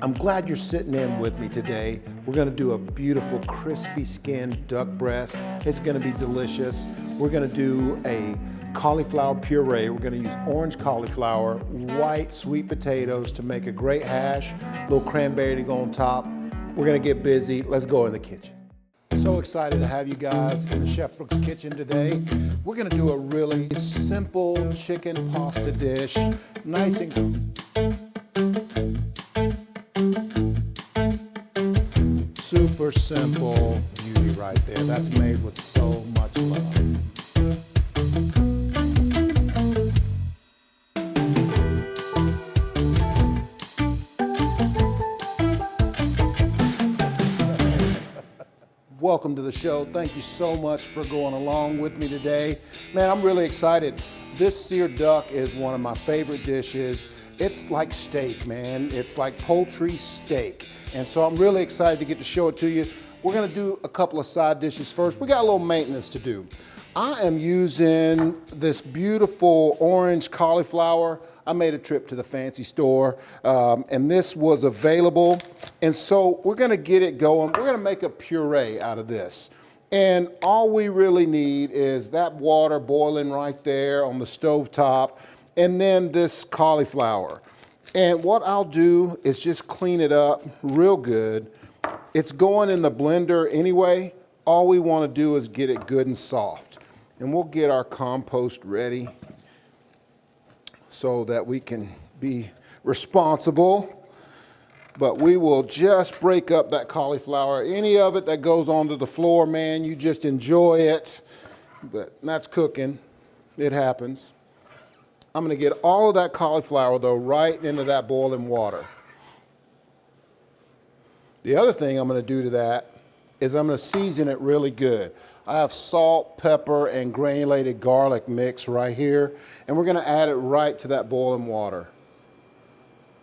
I'm glad you're sitting in with me today. We're gonna do a beautiful crispy skinned duck breast. It's gonna be delicious. We're gonna do a cauliflower puree. We're gonna use orange cauliflower, white sweet potatoes to make a great hash, a little cranberry to go on top. We're gonna get busy. Let's go in the kitchen. So excited to have you guys in the Chef Brooks kitchen today. We're gonna do a really simple chicken pasta dish, nice and super simple beauty right there. That's made with so much love. Welcome to the show. Thank you so much for going along with me today. Man, I'm really excited. This seared duck is one of my favorite dishes. It's like steak, man. It's like poultry steak. And so I'm really excited to get to show it to you. We're gonna do a couple of side dishes first. We got a little maintenance to do. I am using this beautiful orange cauliflower. I made a trip to the fancy store and this was available. And so we're gonna get it going. We're gonna make a puree out of this. And all we really need is that water boiling right there on the stove top, and then this cauliflower. And what I'll do is just clean it up real good. It's going in the blender anyway. All we wanna do is get it good and soft. And we'll get our compost ready so that we can be responsible. But we will just break up that cauliflower. Any of it that goes onto the floor, man, you just enjoy it. But that's cooking, it happens. I'm gonna get all of that cauliflower though right into that boiling water. The other thing I'm gonna do to that is I'm gonna season it really good. I have salt, pepper, and granulated garlic mix right here, and we're gonna add it right to that boiling water.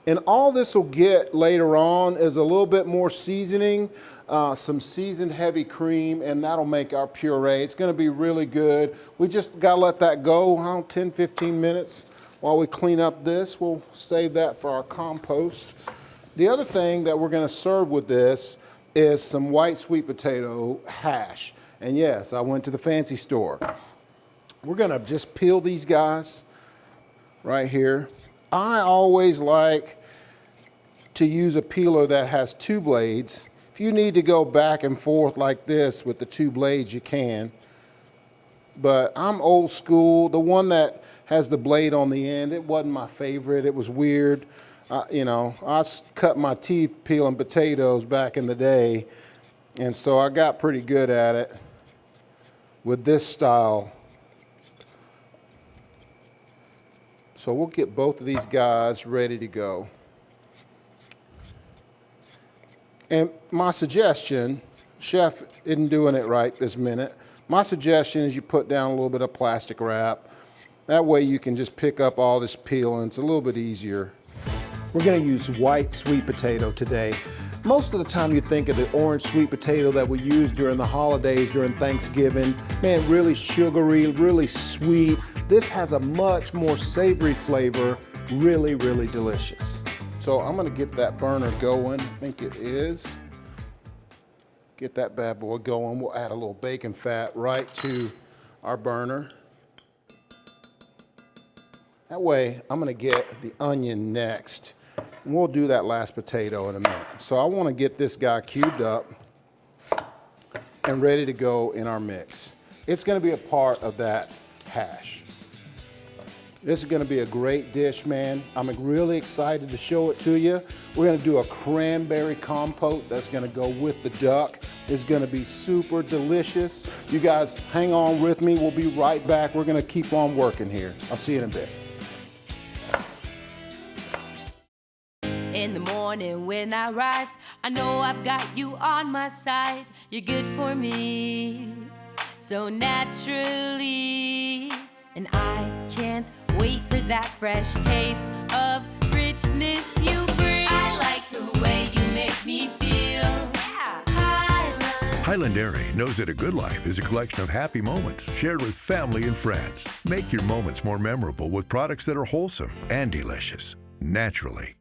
And all this will get later on is a little bit more seasoning, some seasoned heavy cream, and that'll make our puree. It's gonna be really good. We just gotta let that go, 10, 15 minutes while we clean up this. We'll save that for our compost. The other thing that we're gonna serve with this is some white sweet potato hash. And yes, I went to the fancy store. We're gonna just peel these guys right here. I always like to use a peeler that has two blades. If you need to go back and forth like this with the two blades, you can. But I'm old school. The one that has the blade on the end, it wasn't my favorite. It was weird. I cut my teeth peeling potatoes back in the day. And so I got pretty good at it with this style. So we'll get both of these guys ready to go. And my suggestion, Chef isn't doing it right this minute. My suggestion is you put down a little bit of plastic wrap. That way you can just pick up all this peeling. It's a little bit easier. We're gonna use white sweet potato today. Most of the time you think of the orange sweet potato that we use during the holidays, during Thanksgiving. Man, really sugary, really sweet. This has a much more savory flavor, really, really delicious. So I'm gonna get that burner going, I think it is. Get that bad boy going. We'll add a little bacon fat right to our burner. That way, I'm gonna get the onion next. And we'll do that last potato in a minute. So I wanna get this guy cubed up and ready to go in our mix. It's gonna be a part of that hash. This is gonna be a great dish, man. I'm really excited to show it to you. We're gonna do a cranberry compote that's gonna go with the duck. It's gonna be super delicious. You guys hang on with me. We'll be right back. We're gonna keep on working here. I'll see you in a bit. In the morning when I rise, I know I've got you on my side. You're good for me, so naturally. And I can't wait for that fresh taste of richness you bring. I like the way you make me feel. Yeah. Highland Dairy knows that a good life is a collection of happy moments shared with family and friends. Make your moments more memorable with products that are wholesome and delicious, naturally.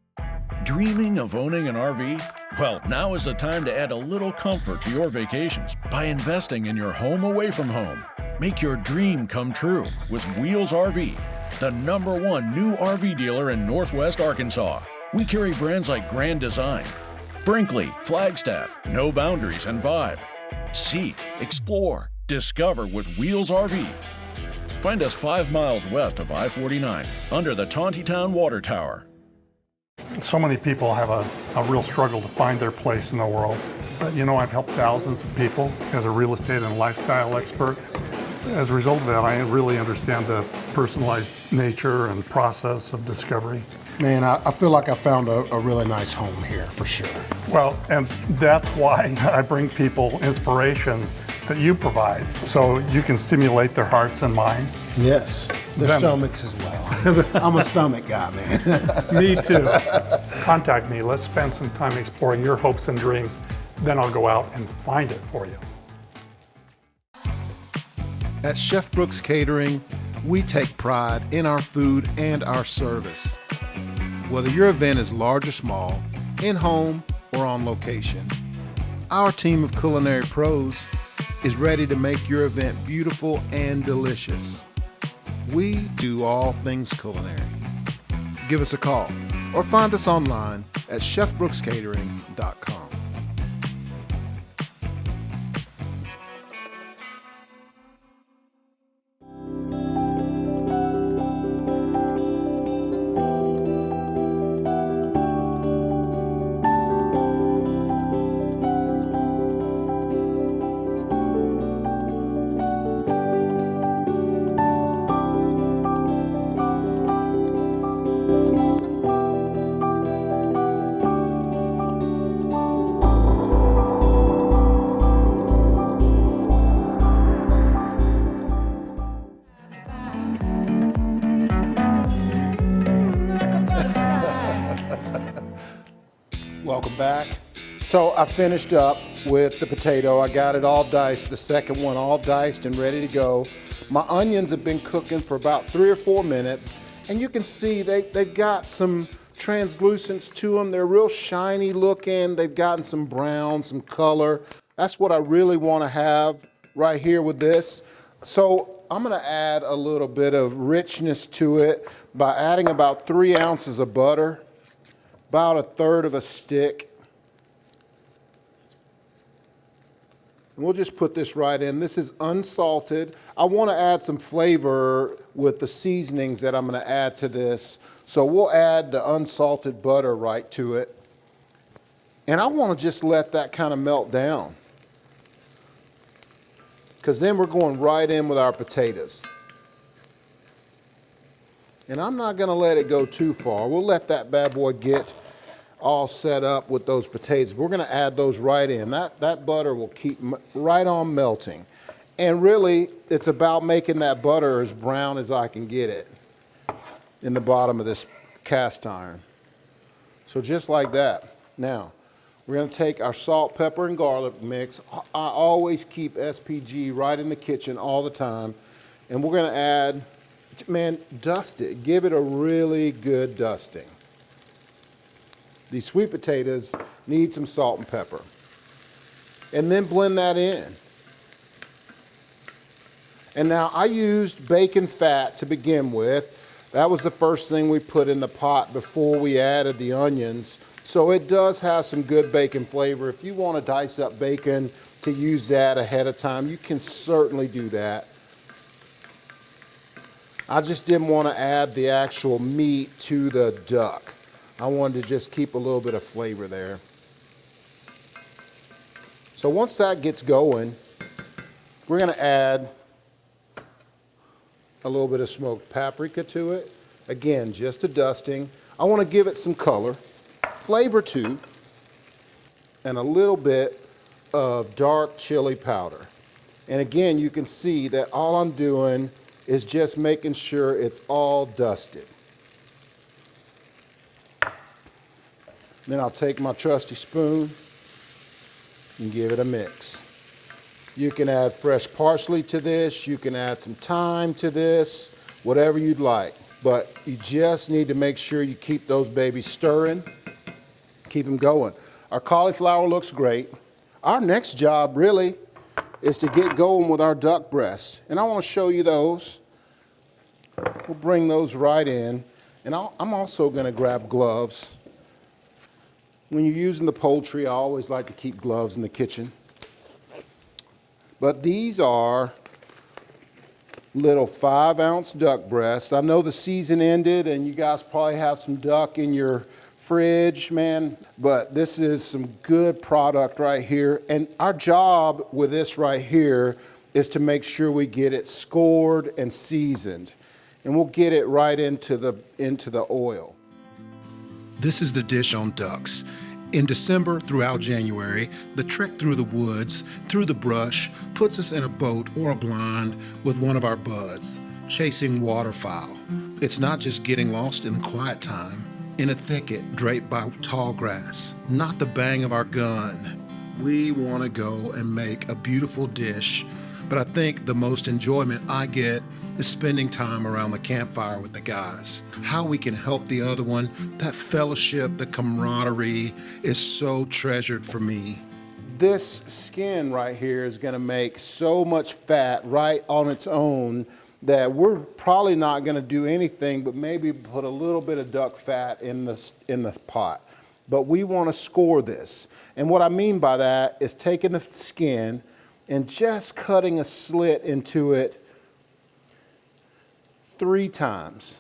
Dreaming of owning an RV? Well, now is the time to add a little comfort to your vacations by investing in your home away from home. Make your dream come true with Wheels RV, the #1 new RV dealer in Northwest Arkansas. We carry brands like Grand Design, Brinkley, Flagstaff, No Boundaries, and Vibe. Seek, explore, discover with Wheels RV. Find us 5 miles west of I-49 under the Tontitown Water Tower. So many people have a real struggle to find their place in the world. But you know, I've helped thousands of people as a real estate and lifestyle expert. As a result of that, I really understand the personalized nature and process of discovery. Man, I feel like I found a really nice home here, for sure. Well, and that's why I bring people inspiration that you provide, so you can stimulate their hearts and minds. Yes, their Then- stomachs as well. I'm a stomach guy, man. Me too. Contact me. Let's spend some time exploring your hopes and dreams. Then I'll go out and find it for you. At Chef Brooks Catering, we take pride in our food and our service. Whether your event is large or small, in-home or on location, our team of culinary pros is ready to make your event beautiful and delicious. We do all things culinary. Give us a call or find us online at chefbrookscatering.com. Welcome back. So I finished up with the potato. I got it all diced, the second one all diced and ready to go. My onions have been cooking for about 3 or 4 minutes, and you can see they've got some translucence to them. They're real shiny looking. They've gotten some brown, some color. That's what I really want to have right here with this. So I'm going to add a little bit of richness to it by adding about 3 ounces of butter, about 1/3 of a stick. And we'll just put this right in. This is unsalted. I want to add some flavor with the seasonings that I'm going to add to this. So we'll add the unsalted butter right to it. And I want to just let that kind of melt down, because then we're going right in with our potatoes. And I'm not going to let it go too far. We'll let that bad boy get all set up with those potatoes. We're going to add those right in. That butter will keep right on melting. And really, it's about making that butter as brown as I can get it in the bottom of this cast iron. So just like that. Now, we're going to take our salt, pepper, and garlic mix. I always keep SPG right in the kitchen all the time. And we're going to add, man, dust it. Give it a really good dusting. These sweet potatoes need some salt and pepper. And then blend that in. And now I used bacon fat to begin with. That was the first thing we put in the pot before we added the onions. So it does have some good bacon flavor. If you want to dice up bacon to use that ahead of time, you can certainly do that. I just didn't want to add the actual meat to the duck. I wanted to just keep a little bit of flavor there. So once that gets going, we're going to add a little bit of smoked paprika to it. Again, just a dusting. I want to give it some color, flavor too, and a little bit of dark chili powder. And again, you can see that all I'm doing is just making sure it's all dusted. Then I'll take my trusty spoon and give it a mix. You can add fresh parsley to this, you can add some thyme to this, whatever you'd like. But you just need to make sure you keep those babies stirring keep them going. Our cauliflower looks great. Our next job really is to get going with our duck breasts. And I want to show you those. We'll bring those right in. And I'm also going to grab gloves. When you're using the poultry, I always like to keep gloves in the kitchen. But these are little 5-ounce duck breasts. I know the season ended and you guys probably have some duck in your fridge, man, but this is some good product right here. And our job with this right here is to make sure we get it scored and seasoned. And we'll get it right into the oil. This is the dish on ducks. In December throughout January, the trek through the woods, through the brush, puts us in a boat or a blind with one of our buds, chasing waterfowl. It's not just getting lost in the quiet time, in a thicket draped by tall grass, not the bang of our gun. We want to go and make a beautiful dish, but I think the most enjoyment I get is spending time around the campfire with the guys. How we can help the other one, that fellowship, the camaraderie is so treasured for me. This skin right here is gonna make so much fat right on its own that we're probably not gonna do anything but maybe put a little bit of duck fat in the pot. But we wanna score this. And what I mean by that is taking the skin and just cutting a slit into it 3 times.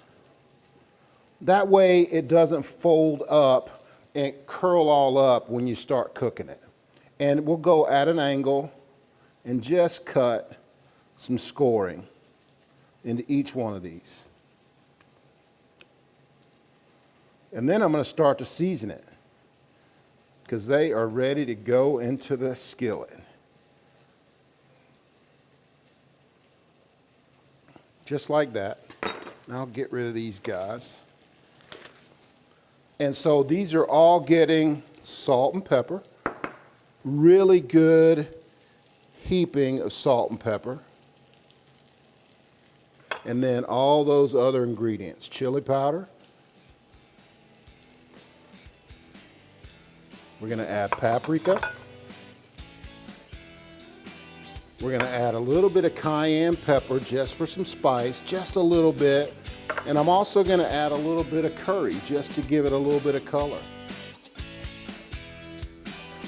That way it doesn't fold up and curl all up when you start cooking it. And we'll go at an angle and just cut some scoring into each one of these. And then I'm going to start to season it because they are ready to go into the skillet. Just like that. Now I'll get rid of these guys. And so these are all getting salt and pepper. Really good heaping of salt and pepper. And then all those other ingredients. Chili powder. We're going to add paprika. We're going to add a little bit of cayenne pepper just for some spice, just a little bit. And I'm also going to add a little bit of curry just to give it a little bit of color.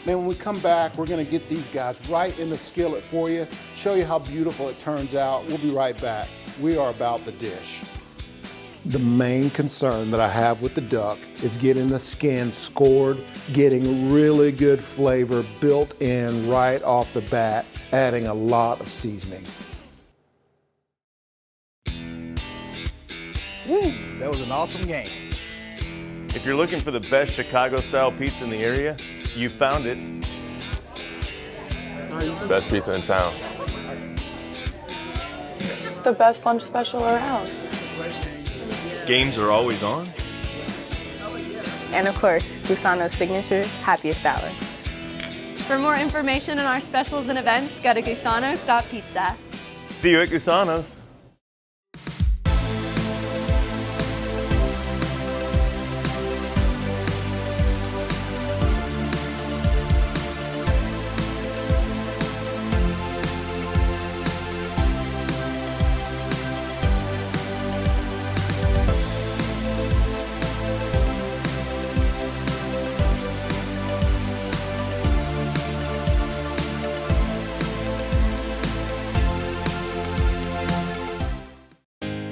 Man, when we come back, we're going to get these guys right in the skillet for you, show you how beautiful it turns out. We'll be right back. We are about the dish. The main concern that I have with the duck is getting the skin scored, getting really good flavor built in right off the bat, adding a lot of seasoning. Woo, that was an awesome game. If you're looking for the best Chicago-style pizza in the area, you found it. Best pizza in town. It's the best lunch special around. Games are always on. And of course, Gusano's signature happiest hour. For more information on our specials and events, go to gusanos.pizza. See you at Gusano's.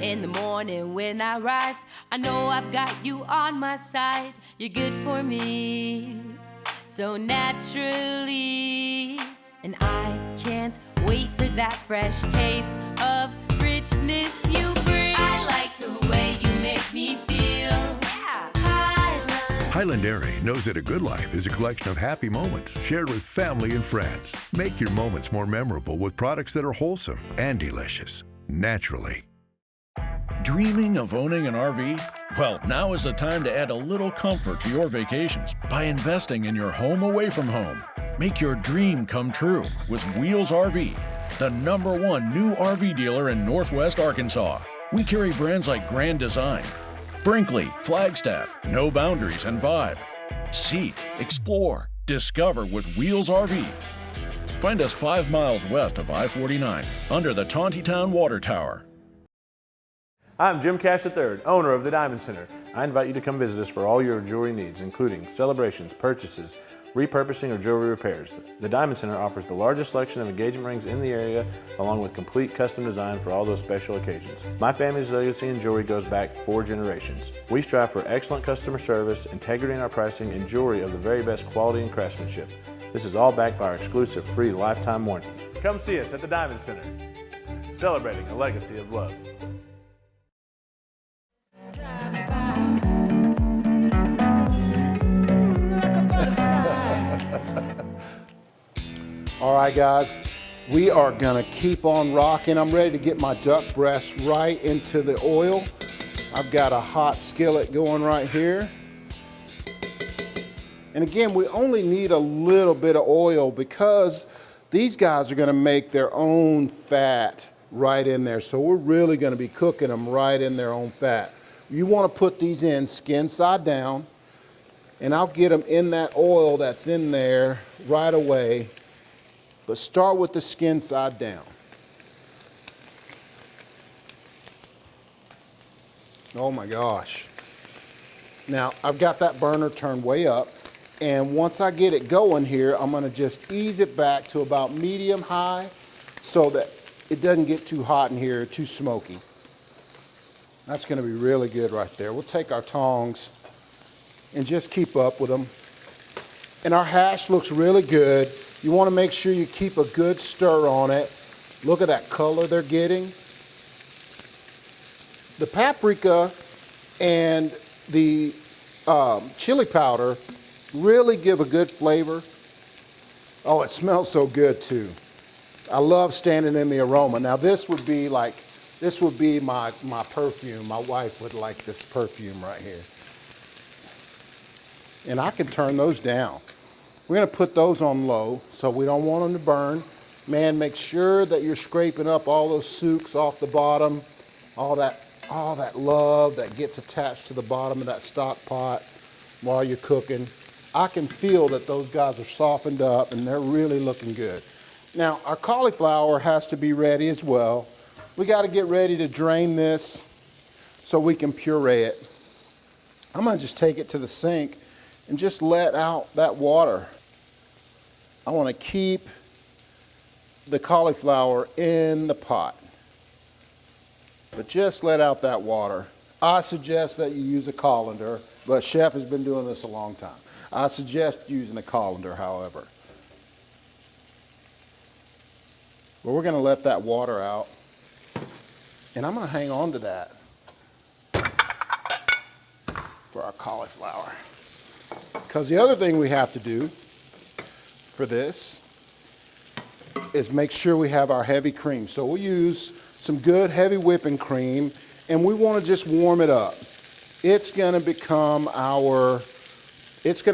In the morning when I rise, I know I've got you on my side. You're good for me, so naturally. And I can't wait for that fresh taste of richness you bring. I like the way you make me feel. Yeah. Highland Dairy knows that a good life is a collection of happy moments shared with family and friends. Make your moments more memorable with products that are wholesome and delicious, naturally. Dreaming of owning an RV? Well, now is the time to add a little comfort to your vacations by investing in your home away from home. Make your dream come true with Wheels RV, the #1 new RV dealer in Northwest Arkansas. We carry brands like Grand Design, Brinkley, Flagstaff, No Boundaries, and Vibe. Seek, explore, discover with Wheels RV. Find us 5 miles west of I-49 under the Tontitown Water Tower. I'm Jim Cash III, owner of the Diamond Center. I invite you to come visit us for all your jewelry needs, including celebrations, purchases, repurposing, or jewelry repairs. The Diamond Center offers the largest selection of engagement rings in the area, along with complete custom design for all those special occasions. My family's legacy in jewelry goes back 4 generations. We strive for excellent customer service, integrity in our pricing, and jewelry of the very best quality and craftsmanship. This is all backed by our exclusive free lifetime warranty. Come see us at the Diamond Center, celebrating a legacy of love. All right, guys, we are gonna keep on rocking. I'm ready to get my duck breast right into the oil. I've got a hot skillet going right here. And again, we only need a little bit of oil because these guys are gonna make their own fat right in there. So we're really gonna be cooking them right in their own fat. You wanna put these in skin side down, and I'll get them in that oil that's in there right away. But start with the skin side down. Oh my gosh. Now, I've got that burner turned way up, and once I get it going here, I'm gonna just ease it back to about medium high so that it doesn't get too hot in here, too smoky. That's gonna be really good right there. We'll take our tongs and just keep up with them. And our hash looks really good. You want to make sure you keep a good stir on it. Look at that color they're getting. The paprika and the chili powder really give a good flavor. Oh, it smells so good too. I love standing in the aroma. Now this would be my perfume. My wife would like this perfume right here. And I can turn those down. We're gonna put those on low so we don't want them to burn. Man, make sure that you're scraping up all those sooks off the bottom, all that love that gets attached to the bottom of that stock pot while you're cooking. I can feel that those guys are softened up and they're really looking good. Now, our cauliflower has to be ready as well. We gotta get ready to drain this so we can puree it. I'm gonna just take it to the sink and just let out that water. I want to keep the cauliflower in the pot, but just let out that water. I suggest that you use a colander, but Chef has been doing this a long time. I suggest using a colander, however. But we're going to let that water out, and I'm going to hang on to that for our cauliflower. Because the other thing we have to do for this is make sure we have our heavy cream. So we'll use some good heavy whipping cream, and we want to just warm it up. It's going to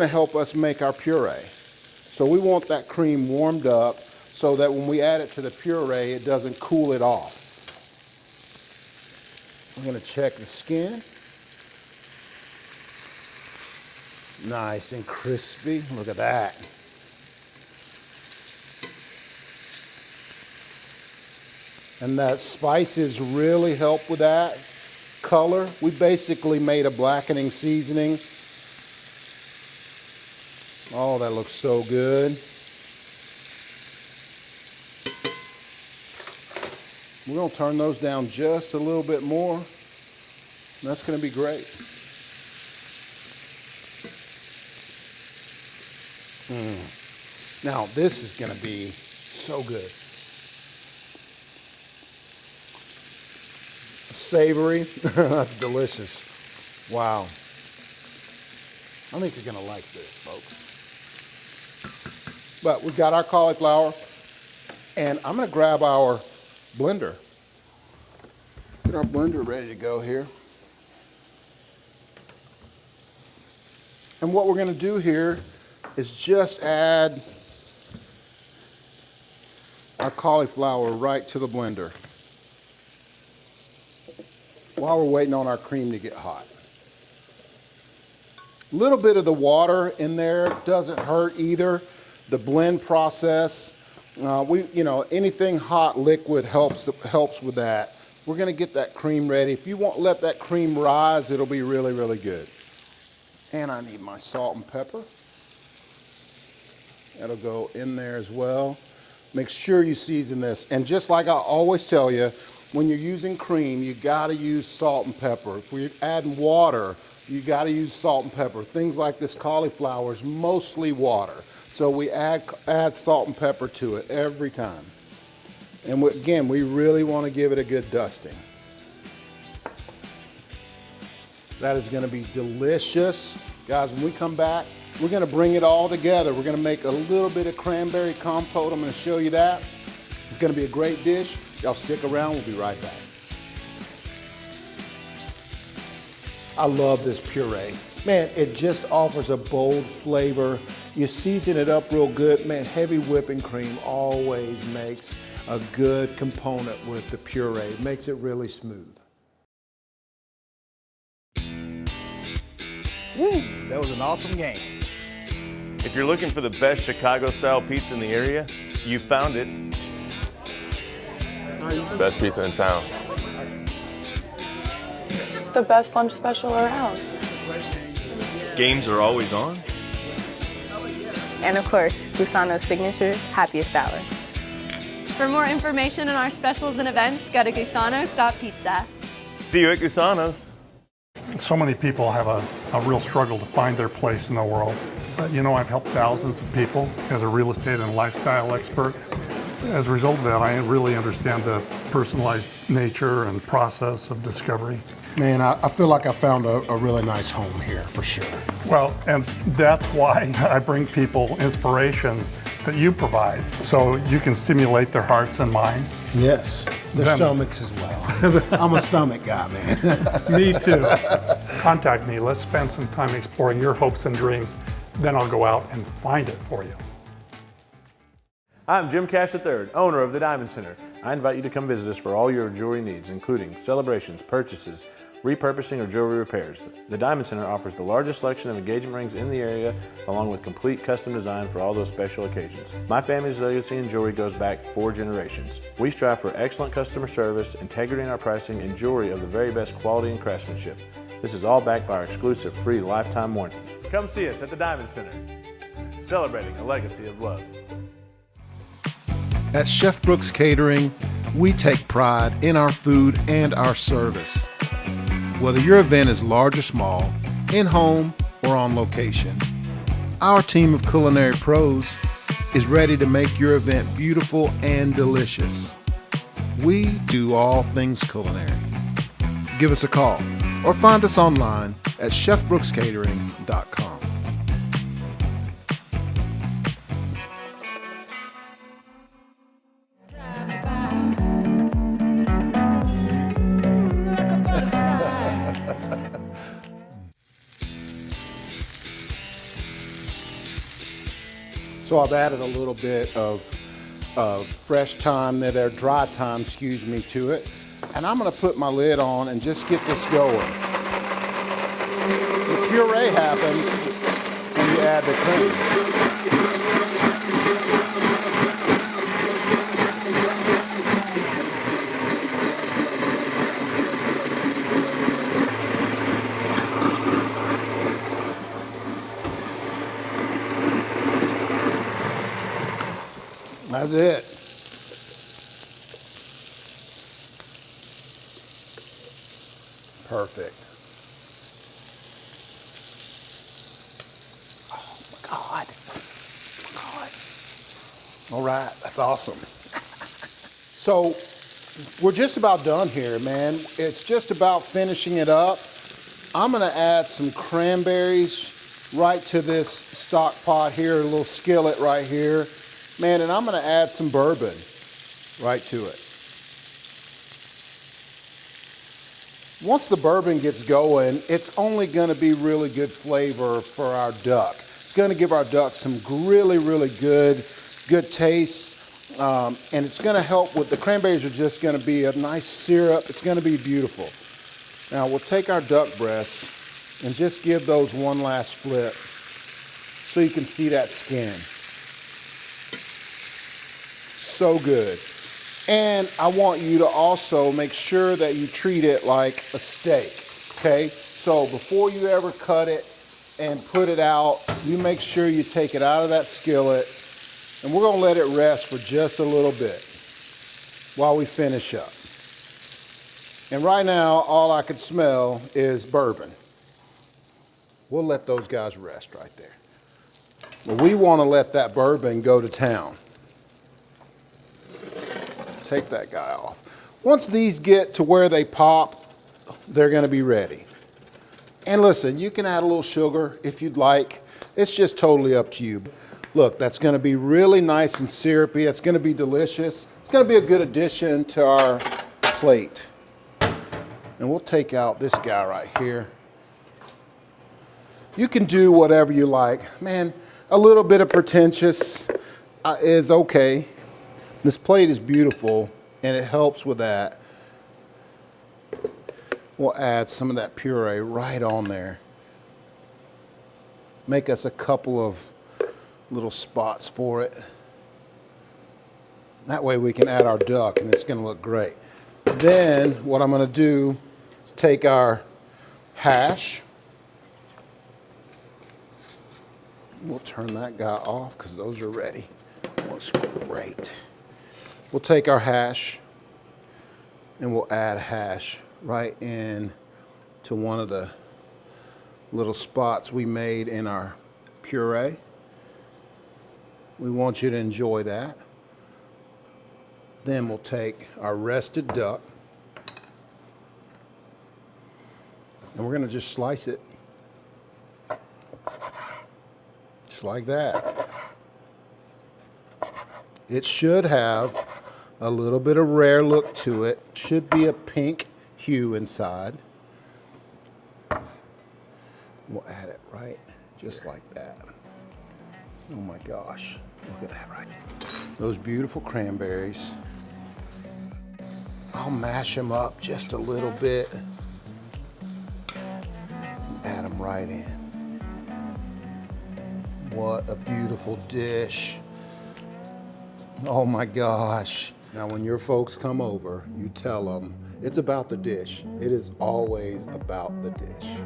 help us make our puree. So we want that cream warmed up so that when we add it to the puree, it doesn't cool it off. I'm going to check the skin. Nice and crispy. Look at that. And that spices really help with that color. We basically made a blackening seasoning. Oh, that looks so good. We're going to turn those down just a little bit more. That's going to be great. Now, this is going to be so good. Savory. That's delicious. Wow. I think you're going to like this, folks. But we've got our cauliflower, and I'm going to grab our blender. Get our blender ready to go here. And what we're going to do here is just add our cauliflower right to the blender while we're waiting on our cream to get hot. A little bit of the water in there doesn't hurt either. The blend process, anything hot liquid helps with that. We're gonna get that cream ready. If you want let that cream rise, it'll be really, really good. And I need my salt and pepper. That'll go in there as well. Make sure you season this. And just like I always tell you, when you're using cream, you gotta use salt and pepper. If we're adding water, you gotta use salt and pepper. Things like this cauliflower is mostly water. So we add salt and pepper to it every time. And again, we really wanna give it a good dusting. That is gonna be delicious. Guys, when we come back, we're gonna bring it all together. We're gonna make a little bit of cranberry compote. I'm gonna show you that. It's gonna be a great dish. Y'all stick around, we'll be right back. I love this puree. Man, it just offers a bold flavor. You season it up real good. Man, heavy whipping cream always makes a good component with the puree. It makes it really smooth. Woo, that was an awesome game. If you're looking for the best Chicago-style pizza in the area, you found it. Best pizza in town. It's the best lunch special around. Games are always on. And of course, Gusano's signature happiest hour. For more information on our specials and events, go to gusanos.pizza. See you at Gusano's. So many people have a real struggle to find their place in the world. But I've helped thousands of people as a real estate and lifestyle expert. As a result of that, I really understand the personalized nature and process of discovery. Man, I feel like I found a really nice home here, for sure. Well, and that's why I bring people inspiration that you provide, so you can stimulate their hearts and minds. Yes, their stomachs as well. I'm a stomach guy, man. Me too. Contact me. Let's spend some time exploring your hopes and dreams. Then I'll go out and find it for you. I'm Jim Cash III, owner of the Diamond Center. I invite you to come visit us for all your jewelry needs, including celebrations, purchases, repurposing, or jewelry repairs. The Diamond Center offers the largest selection of engagement rings in the area, along with complete custom design for all those special occasions. My family's legacy in jewelry goes back 4 generations. We strive for excellent customer service, integrity in our pricing, and jewelry of the very best quality and craftsmanship. This is all backed by our exclusive free lifetime warranty. Come see us at the Diamond Center, celebrating a legacy of love. At Chef Brooks Catering, we take pride in our food and our service. Whether your event is large or small, in-home or on location, our team of culinary pros is ready to make your event beautiful and delicious. We do all things culinary. Give us a call or find us online at chefbrookscatering.com. So I've added a little bit of fresh thyme, dry thyme, to it. And I'm gonna put my lid on and just get this going. The puree happens when you add the cream. That's it. Perfect. Oh my God. All right, that's awesome. So we're just about done here, man. It's just about finishing it up. I'm gonna add some cranberries right to this stock pot here, a little skillet right here. Man, and I'm gonna add some bourbon right to it. Once the bourbon gets going, it's only gonna be really good flavor for our duck. It's gonna give our duck some really, really good taste. And it's gonna help with, the cranberries are just gonna be a nice syrup. It's gonna be beautiful. Now we'll take our duck breasts And just give those one last flip so you can see that skin. So good. And I want you to also make sure that you treat it like a steak, okay? So before you ever cut it and put it out, you make sure you take it out of that skillet, and we're gonna let it rest for just a little bit while we finish up. And right now, all I could smell is bourbon. We'll let those guys rest right there. But we wanna let that bourbon go to town. Take that guy off. Once these get to where they pop, they're gonna be ready. And listen, you can add a little sugar if you'd like. It's just totally up to you. Look, that's gonna be really nice and syrupy. It's gonna be delicious. It's gonna be a good addition to our plate. And we'll take out this guy right here. You can do whatever you like. Man, a little bit of pretentious is okay. This plate is beautiful and it helps with that. We'll add some of that puree right on there. Make us a couple of little spots for it. That way we can add our duck and it's gonna look great. Then what I'm gonna do is take our hash. We'll turn that guy off because those are ready. Looks great. We'll take our hash and we'll add hash right in to one of the little spots we made in our puree. We want you to enjoy that. Then we'll take our rested duck and we're gonna just slice it. Just like that. It should have a little bit of rare look to it. Should be a pink hue inside. We'll add it right just like that. Oh my gosh, look at that right. Those beautiful cranberries. I'll mash them up just a little bit. Add them right in. What a beautiful dish. Oh my gosh. Now when your folks come over, you tell them it's about the dish. It is always about the dish.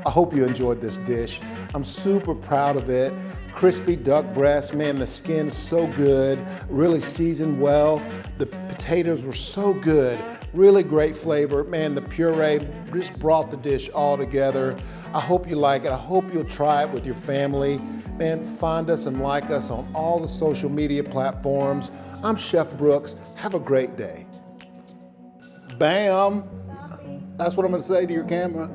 I hope you enjoyed this dish. I'm super proud of it. Crispy duck breast, man, the skin's so good, really seasoned well. The potatoes were so good, really great flavor. Man, the puree just brought the dish all together. I hope you like it. I hope you'll try it with your family. Man, find us and like us on all the social media platforms. I'm Chef Brooks. Have a great day. Bam. That's what I'm gonna say to your camera.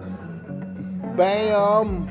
Bam.